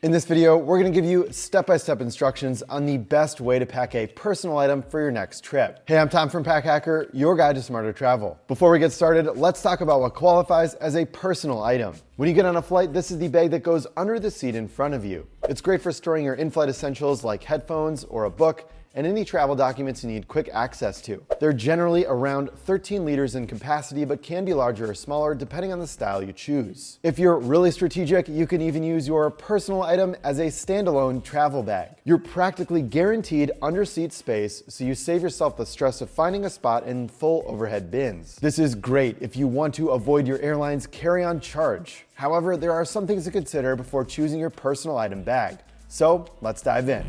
In this video, we're going to give you step-by-step instructions on the best way to pack a personal item for your next trip. Hey, I'm Tom from Pack Hacker, your guide to smarter travel. Before we get started, let's talk about what qualifies as a personal item. When you get on a flight, this is the bag that goes under the seat in front of you. It's great for storing your in-flight essentials like headphones or a book, and any travel documents you need quick access to. They're generally around 13 liters in capacity, but can be larger or smaller depending on the style you choose. If you're really strategic, you can even use your personal item as a standalone travel bag. You're practically guaranteed under-seat space, so you save yourself the stress of finding a spot in full overhead bins. This is great if you want to avoid your airline's carry-on charge. However, there are some things to consider before choosing your personal item bag. So let's dive in.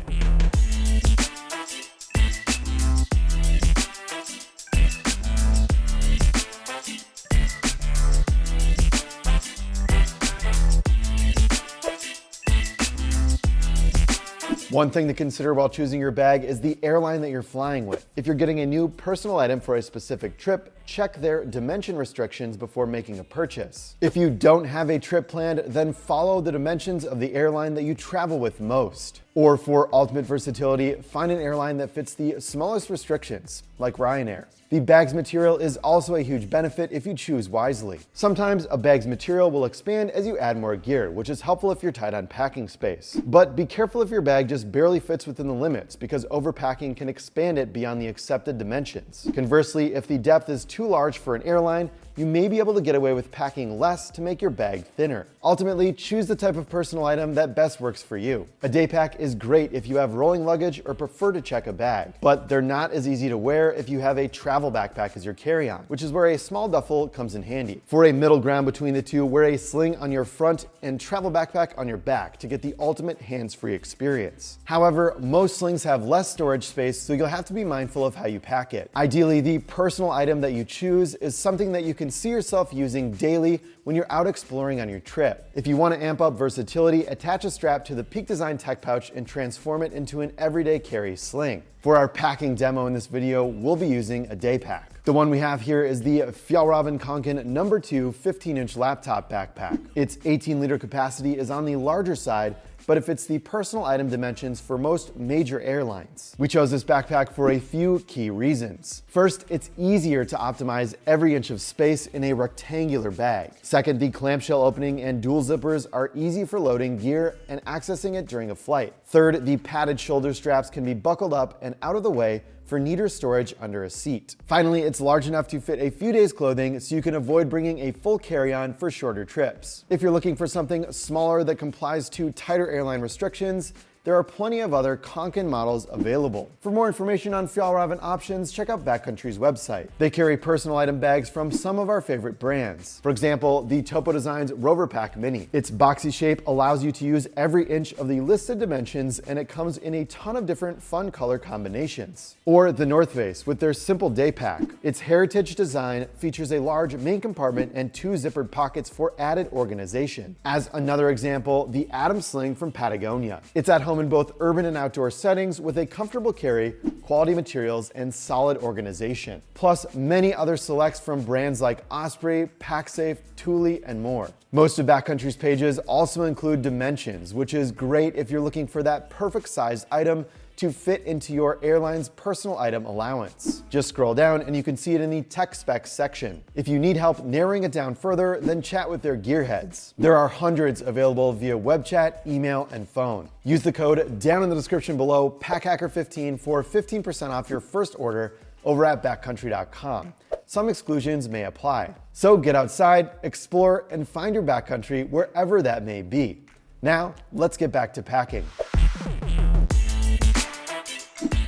One thing to consider while choosing your bag is the airline that you're flying with. If you're getting a new personal item for a specific trip, check their dimension restrictions before making a purchase. If you don't have a trip planned, then follow the dimensions of the airline that you travel with most. Or for ultimate versatility, find an airline that fits the smallest restrictions, like Ryanair. The bag's material is also a huge benefit if you choose wisely. Sometimes a bag's material will expand as you add more gear, which is helpful if you're tight on packing space. But be careful if your bag just barely fits within the limits, because overpacking can expand it beyond the accepted dimensions. Conversely, if the depth is too large for an airline, you may be able to get away with packing less to make your bag thinner. Ultimately, choose the type of personal item that best works for you. A day pack is great if you have rolling luggage or prefer to check a bag, but they're not as easy to wear if you have a travel backpack as your carry-on, which is where a small duffel comes in handy. For a middle ground between the two, wear a sling on your front and travel backpack on your back to get the ultimate hands-free experience. However, most slings have less storage space, so you'll have to be mindful of how you pack it. Ideally, the personal item that you choose is something that you can see yourself using daily when you're out exploring on your trip. If you want to amp up versatility, attach a strap to the Peak Design tech pouch and transform it into an everyday carry sling. For our packing demo in this video, we'll be using a day pack. The one we have here is the Fjallraven Kanken No. 2 15-inch laptop backpack. Its 18-liter capacity is on the larger side, but it fits the personal item dimensions for most major airlines. We chose this backpack for a few key reasons. First, it's easier to optimize every inch of space in a rectangular bag. Second, the clamshell opening and dual zippers are easy for loading gear and accessing it during a flight. Third, the padded shoulder straps can be buckled up and out of the way for neater storage under a seat. Finally, it's large enough to fit a few days' clothing, so you can avoid bringing a full carry-on for shorter trips. If you're looking for something smaller that complies to tighter airline restrictions, there are plenty of other Kanken models available. For more information on Fjallraven options, check out Backcountry's website. They carry personal item bags from some of our favorite brands. For example, the Topo Designs Rover Pack Mini. Its boxy shape allows you to use every inch of the listed dimensions, and it comes in a ton of different fun color combinations. Or the North Face with their simple day pack. Its heritage design features a large main compartment and 2 zippered pockets for added organization. As another example, the Atom Sling from Patagonia. It's at home in both urban and outdoor settings with a comfortable carry, quality materials, and solid organization. Plus many other selects from brands like Osprey, PackSafe, Thule, and more. Most of Backcountry's pages also include dimensions, which is great if you're looking for that perfect sized item to fit into your airline's personal item allowance. Just scroll down and you can see it in the tech specs section. If you need help narrowing it down further, then chat with their gearheads. There are hundreds available via web chat, email, and phone. Use the code down in the description below, PackHacker15, for 15% off your first order over at backcountry.com. Some exclusions may apply. So get outside, explore, and find your backcountry wherever that may be. Now, let's get back to packing.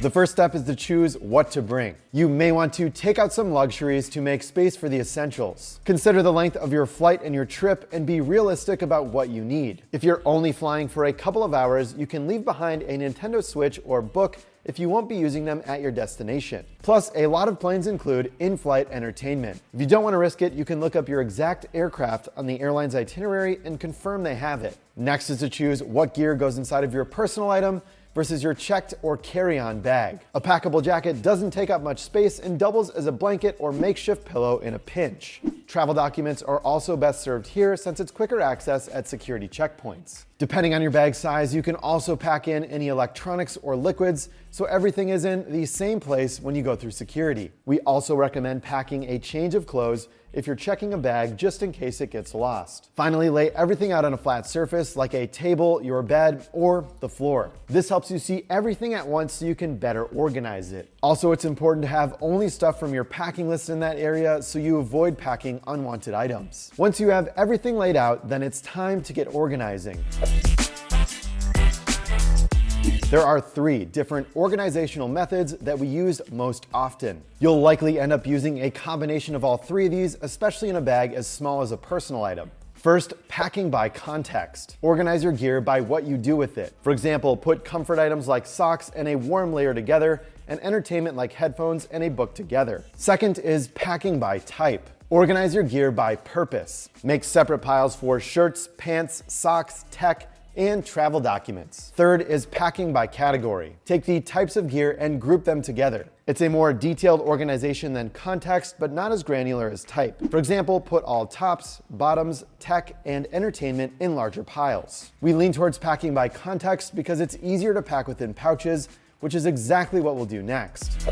The first step is to choose what to bring. You may want to take out some luxuries to make space for the essentials. Consider the length of your flight and your trip and be realistic about what you need. If you're only flying for a couple of hours, you can leave behind a Nintendo Switch or book if you won't be using them at your destination. Plus, a lot of planes include in-flight entertainment. If you don't want to risk it, you can look up your exact aircraft on the airline's itinerary and confirm they have it. Next is to choose what gear goes inside of your personal item versus your checked or carry-on bag. A packable jacket doesn't take up much space and doubles as a blanket or makeshift pillow in a pinch. Travel documents are also best served here since it's quicker access at security checkpoints. Depending on your bag size, you can also pack in any electronics or liquids, so everything is in the same place when you go through security. We also recommend packing a change of clothes if you're checking a bag just in case it gets lost. Finally, lay everything out on a flat surface like a table, your bed, or the floor. This helps you see everything at once so you can better organize it. Also, it's important to have only stuff from your packing list in that area so you avoid packing unwanted items. Once you have everything laid out, then it's time to get organizing. There are 3 different organizational methods that we use most often. You'll likely end up using a combination of all 3 of these, especially in a bag as small as a personal item. First, packing by context. Organize your gear by what you do with it. For example, put comfort items like socks and a warm layer together, and entertainment like headphones and a book together. Second is packing by type. Organize your gear by purpose. Make separate piles for shirts, pants, socks, tech, and travel documents. Third is packing by category. Take the types of gear and group them together. It's a more detailed organization than context, but not as granular as type. For example, put all tops, bottoms, tech, and entertainment in larger piles. We lean towards packing by context because it's easier to pack within pouches, which is exactly what we'll do next.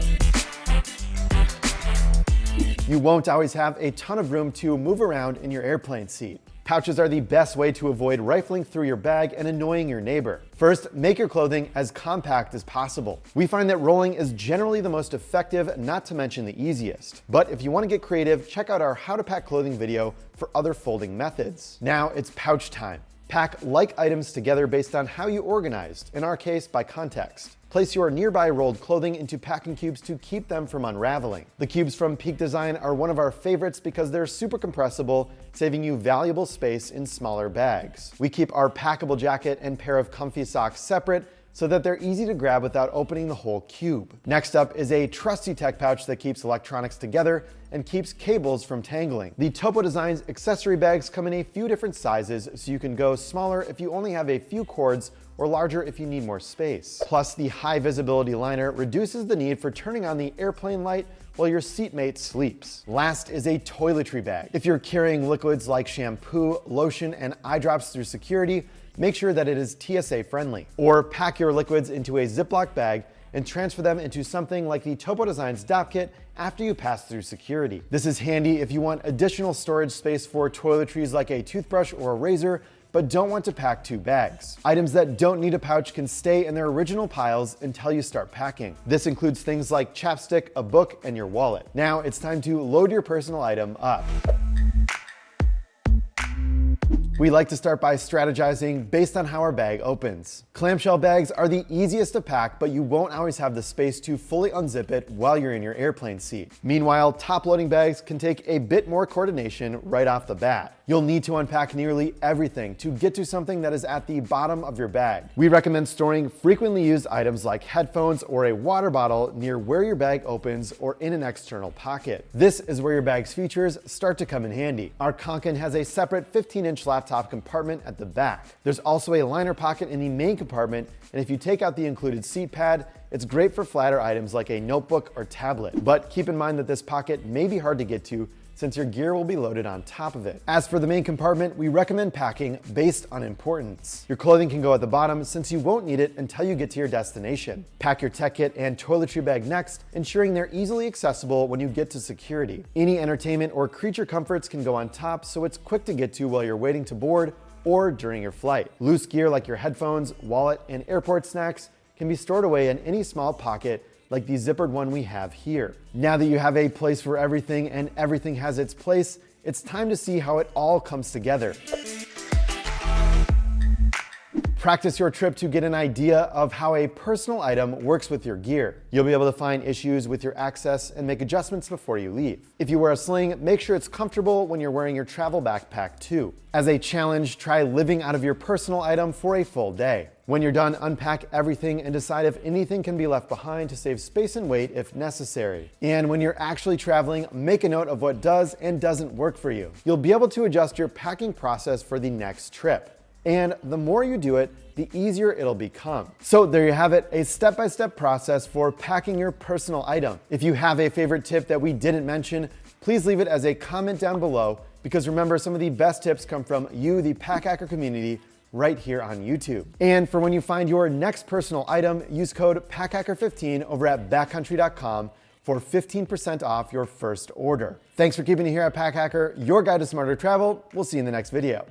You won't always have a ton of room to move around in your airplane seat. Pouches are the best way to avoid rifling through your bag and annoying your neighbor. First, make your clothing as compact as possible. We find that rolling is generally the most effective, not to mention the easiest. But if you want to get creative, check out our How to Pack Clothing video for other folding methods. Now it's pouch time. Pack like items together based on how you organized, in our case by context. Place your nearby rolled clothing into packing cubes to keep them from unraveling. The cubes from Peak Design are one of our favorites because they're super compressible, saving you valuable space in smaller bags. We keep our packable jacket and pair of comfy socks separate so that they're easy to grab without opening the whole cube. Next up is a trusty tech pouch that keeps electronics together and keeps cables from tangling. The Topo Design's accessory bags come in a few different sizes, so you can go smaller if you only have a few cords or larger if you need more space. Plus, the high visibility liner reduces the need for turning on the airplane light while your seatmate sleeps. Last is a toiletry bag. If you're carrying liquids like shampoo, lotion, and eye drops through security, make sure that it is TSA friendly. Or pack your liquids into a Ziploc bag and transfer them into something like the Topo Design's DOP kit after you pass through security. This is handy if you want additional storage space for toiletries like a toothbrush or a razor, but don't want to pack 2 bags. Items that don't need a pouch can stay in their original piles until you start packing. This includes things like chapstick, a book, and your wallet. Now it's time to load your personal item up. We like to start by strategizing based on how our bag opens. Clamshell bags are the easiest to pack, but you won't always have the space to fully unzip it while you're in your airplane seat. Meanwhile, top-loading bags can take a bit more coordination right off the bat. You'll need to unpack nearly everything to get to something that is at the bottom of your bag. We recommend storing frequently used items like headphones or a water bottle near where your bag opens or in an external pocket. This is where your bag's features start to come in handy. Our Kanken has a separate 15-inch laptop compartment at the back. There's also a liner pocket in the main compartment, and if you take out the included seat pad, it's great for flatter items like a notebook or tablet. But keep in mind that this pocket may be hard to get to since your gear will be loaded on top of it. As for the main compartment, we recommend packing based on importance. Your clothing can go at the bottom since you won't need it until you get to your destination. Pack your tech kit and toiletry bag next, ensuring they're easily accessible when you get to security. Any entertainment or creature comforts can go on top so it's quick to get to while you're waiting to board or during your flight. Loose gear like your headphones, wallet, and airport snacks can be stored away in any small pocket like the zippered one we have here. Now that you have a place for everything and everything has its place, it's time to see how it all comes together. Practice your trip to get an idea of how a personal item works with your gear. You'll be able to find issues with your access and make adjustments before you leave. If you wear a sling, make sure it's comfortable when you're wearing your travel backpack too. As a challenge, try living out of your personal item for a full day. When you're done, unpack everything and decide if anything can be left behind to save space and weight if necessary. And when you're actually traveling, make a note of what does and doesn't work for you. You'll be able to adjust your packing process for the next trip. And the more you do it, the easier it'll become. So there you have it, a step-by-step process for packing your personal item. If you have a favorite tip that we didn't mention, please leave it as a comment down below, because remember, some of the best tips come from you, the Pack Hacker community, right here on YouTube. And for when you find your next personal item, use code PackHacker15 over at backcountry.com for 15% off your first order. Thanks for keeping it here at Pack Hacker, your guide to smarter travel. We'll see you in the next video.